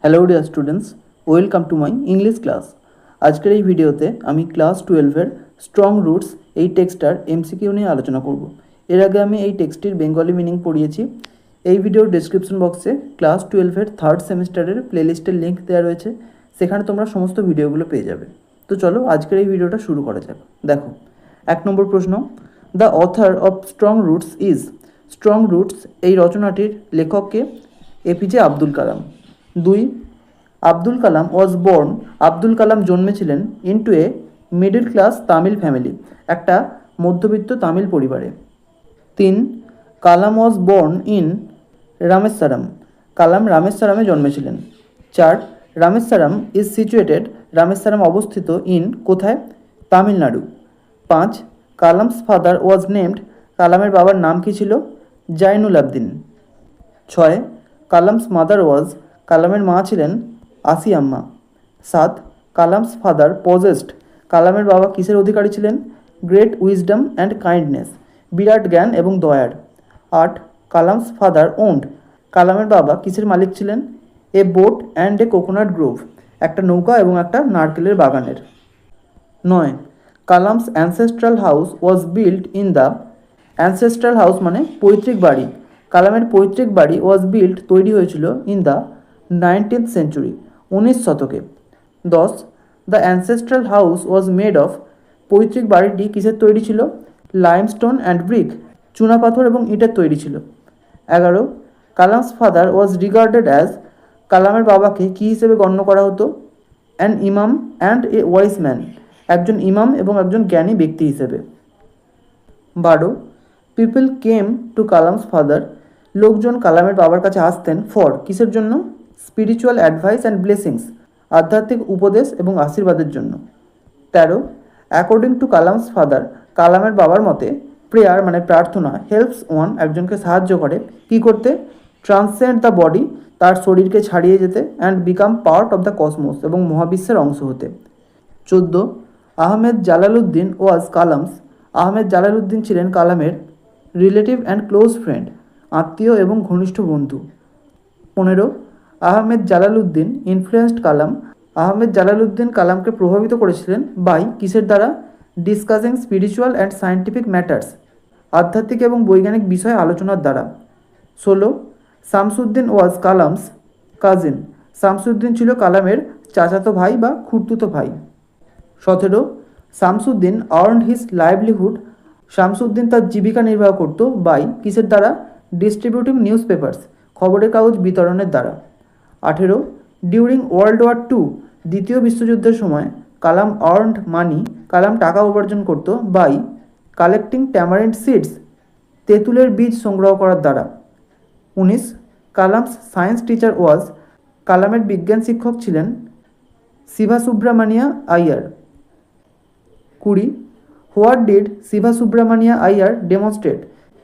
Hello dear students, welcome to my English class. আজকের এই ভিডিওতে আমি ক্লাস 12-এর স্ট্রং রুটস এই টেক্সটার এমসিকিউ নিয়ে আলোচনা করব। এর আগে আমি এই টেক্সটির বেঙ্গলি মিনিং পড়িয়েছি। এই ভিডিওর ডেসক্রিপশন বক্সে ক্লাস 12-এর থার্ড সেমিস্টারের প্লেলিস্টের লিঙ্ক দেওয়া রয়েছে, সেখানে তোমরা সমস্ত ভিডিওগুলো পেয়ে যাবে। তো চলো আজকের এই ভিডিওটা শুরু করা যাক। দেখো, 1 নম্বর প্রশ্ন, the author of strong roots is. Strong roots এই রচনাটির লেখককে APJ Abdul Kalam. 2, Abdul Kalam was born. Abdul Kalam জন্মেছিলেন into a middle class Tamil family, একটা মধ্যবিত্ত তামিল পরিবারে। 3, Kalam was born in Rameswaram. Kalam রামেশ্বরমে জন্মেছিলেন। 4, রামেশ্বরম ইজ সিচুয়েটেড। রামেশ্বরম অবস্থিত ইন কোথায়? Tamil Nadu. 5, Kalam's father was named. কালামের বাবার নাম কি ছিল? জাইনুল আবদিন। 6, কালামস মাদার ওয়াজ। কালামের মা ছিলেন আসিয়াম্মা। 7, Kalam's father possessed. কালামের বাবা কিসের অধিকারী ছিলেন? গ্রেট উইজডম অ্যান্ড কাইন্ডনেস, বিরাট জ্ঞান এবং দয়ার। 8, কালামস ফাদার ওন্ড। কালামের বাবা কিসের মালিক ছিলেন? A boat and a coconut Grove, একটা নৌকা এবং একটা নারকেলের বাগানের। 9, Kalam's ancestral house was built in the. Ancestral house মানে পৈতৃক বাড়ি। কালামের পৈতৃক বাড়ি ওয়াজ বিল্ট তৈরি হয়েছিল ইন দ্য 19th সেঞ্চুরি, 19 শতকে। 10, the ancestral house was made of. পৈতৃক বাড়িটি কিসের তৈরি ছিল? লাইমস্টোন অ্যান্ড ব্রিক, চুনাপাথর এবং ইটের তৈরি ছিল। 11, কালামস ফাদার ওয়াজ রিগার্ডেড অ্যাজ। কালামের বাবাকে কী হিসেবে গণ্য করা হতো? অ্যান ইমাম অ্যান্ড এ ওয়াইস ম্যান, একজন ইমাম এবং একজন জ্ঞানী ব্যক্তি হিসেবে। 12, people came to Kalam's father. লোকজন কালামের বাবার কাছে আসতেন ফর, কিসের জন্য? স্পিরিচুয়াল অ্যাডভাইস অ্যান্ড ব্লেসিংস, আধ্যাত্মিক উপদেশ এবং আশীর্বাদের জন্য। 13, অ্যাকর্ডিং টু কালামস ফাদার। কালামের বাবার মতে প্রেয়ার মানে প্রার্থনা হেল্পস ওয়ান, একজনকে সাহায্য করে কী করতে? ট্রান্সেন্ড দ্য বডি, তার শরীরকে ছাড়িয়ে যেতে, and become part of the Cosmos, এবং মহাবিশ্বের অংশ হতে। 14, আহমেদ জালালউদ্দিন ওয়াজ কালামস। আহমেদ জালালউদ্দিন ছিলেন কালামের রিলেটিভ অ্যান্ড ক্লোজ ফ্রেন্ড, আত্মীয় এবং ঘনিষ্ঠ বন্ধু। 15, আহমেদ জালালউদ্দিন ইনফ্লুয়েন্সড কালাম। আহমেদ জালালউদ্দিন কালামকে প্রভাবিত করেছিলেন বাই, কিসের দ্বারা? Discussing spiritual and scientific matters, আধ্যাত্মিক এবং বৈজ্ঞানিক বিষয় আলোচনার দ্বারা। 16, শামসুদ্দিন ওয়াজ কালামস কাজিন। শামসুদ্দিন ছিল কালামের চাচাতো ভাই বা খুড়তুতো ভাই। 17, Shamsuddin earned his livelihood. Shamsuddin তার জীবিকা নির্বাহ করত বাই, কিসের দ্বারা? ডিস্ট্রিবিউটিং নিউজ পেপার্স, খবরের কাগজ বিতরণের দ্বারা। 18, ডিউরিং ওয়ার্ল্ড ওয়ার টু। দ্বিতীয় বিশ্বযুদ্ধের সময় কালাম আর্নড মানি। কালাম টাকা উপার্জন করত বাই কালেক্টিং ট্যামারিন্ড সিডস, তেঁতুলের বীজ সংগ্রহ করার দ্বারা। 19, কালামস সায়েন্স টিচার ওয়াজ। কালামের বিজ্ঞান শিক্ষক ছিলেন Sivasubramania Iyer. 20, what did Sivasubramania Iyer demonstrate.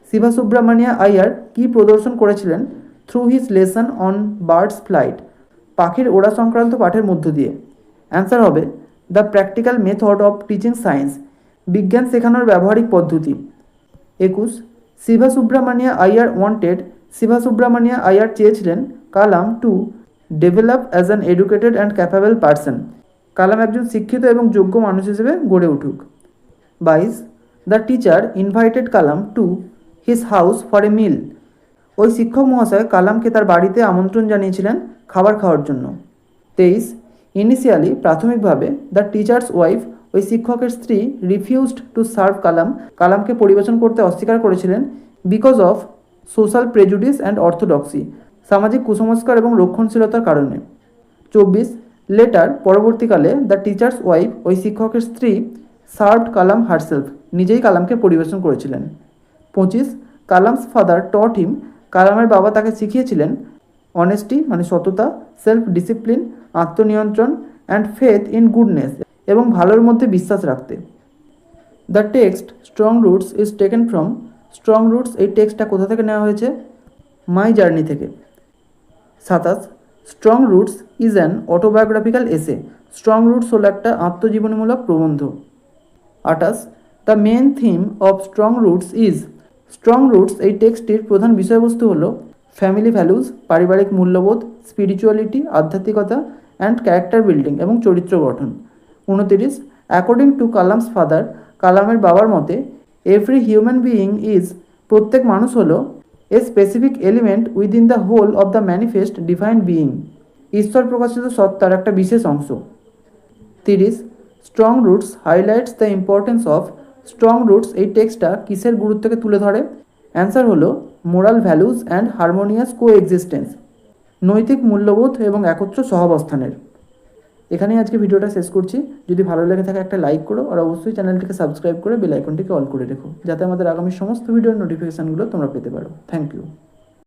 Sivasubramania Iyer কী প্রদর্শন করেছিলেন? Through his lesson on birds flight, পাখির ওড়া সংক্রান্ত পাঠের মধ্য দিয়ে। অ্যান্সার হবে the practical method of teaching science, বিজ্ঞান শেখানোর ব্যবহারিক পদ্ধতি। 21, শিভাসুব্রামানিয়া আইয়ার ওয়ান্টেড। শিভাসুব্রামানিয়া আইয়ার চেয়েছিলেন Kalam to develop as an educated and capable person. Kalam একজন শিক্ষিত এবং যোগ্য মানুষ হিসেবে গড়ে উঠুক। 22, the teacher invited Kalam to his house for a meal. ওই শিক্ষক মহাশয় কালামকে তার বাড়িতে আমন্ত্রণ জানিয়েছিলেন খাবার খাওয়ার জন্য। 23, ইনিশিয়ালি প্রাথমিকভাবে দ্য টিচার্স ওয়াইফ, ওই শিক্ষকের স্ত্রী রিফিউজড টু সার্ভ কালাম। কালামকে পরিবেশন করতে অস্বীকার করেছিলেন because of social prejudice and orthodoxy, সামাজিক কুসংস্কার এবং রক্ষণশীলতার কারণে। 24, লেটার পরবর্তীকালে দ্য টিচার্স ওয়াইফ, ওই শিক্ষকের স্ত্রী সার্ভড কালাম হারসেলফ, নিজেই কালামকে পরিবেশন করেছিলেন। 25, কালামস ফাদার টট হিম। কালামের বাবা তাকে শিখিয়েছিলেন অনেস্টি মানে সততা, সেলফ ডিসিপ্লিন আত্মনিয়ন্ত্রণ, অ্যান্ড ফেথ ইন গুডনেস এবং ভালোর মধ্যে বিশ্বাস রাখতে। The text Strong roots is taken from. Strong roots এই টেক্সটটা কোথা থেকে নেওয়া হয়েছে? মাই জার্নি থেকে। 27, strong roots is an autobiographical essay. Strong roots হলো একটা আত্মজীবনীমূলক প্রবন্ধ। 28, the main theme of strong roots is. Strong roots এই টেক্সটটির প্রধান বিষয়বস্তু হলো ফ্যামিলি ভ্যালুজ পারিবারিক মূল্যবোধ, স্পিরিচুয়ালিটি আধ্যাত্মিকতা অ্যান্ড ক্যারেক্টার বিল্ডিং এবং চরিত্র গঠন। 29 অ্যাকর্ডিং টু কালামস ফাদার, কালামের বাবার মতে এভরি হিউম্যান বিইং ইজ, প্রত্যেক মানুষ হলো a specific element within the whole of the manifest divine being, ঈশ্বর প্রকাশিত সত্তার একটা বিশেষ অংশ। 30 strong roots highlights the importance of, strong roots এই টেক্সটটা কিসের গুরুত্বকে তুলে ধরে? অ্যান্সার হলো moral values and harmonious coexistence, নৈতিক মূল্যবোধ এবং একত্র সহাবস্থানের। এখানেই আজকে ভিডিওটা শেষ করছি। যদি ভালো লেগে থাকে একটা লাইক করো, আর অবশ্যই চ্যানেলটিকে সাবস্ক্রাইব করে বেল আইকনটিকে অল করে রেখো, যাতে আমাদের আগামী সমস্ত ভিডিওর নোটিফিকেশানগুলো তোমরা পেতে পারো। Thank you.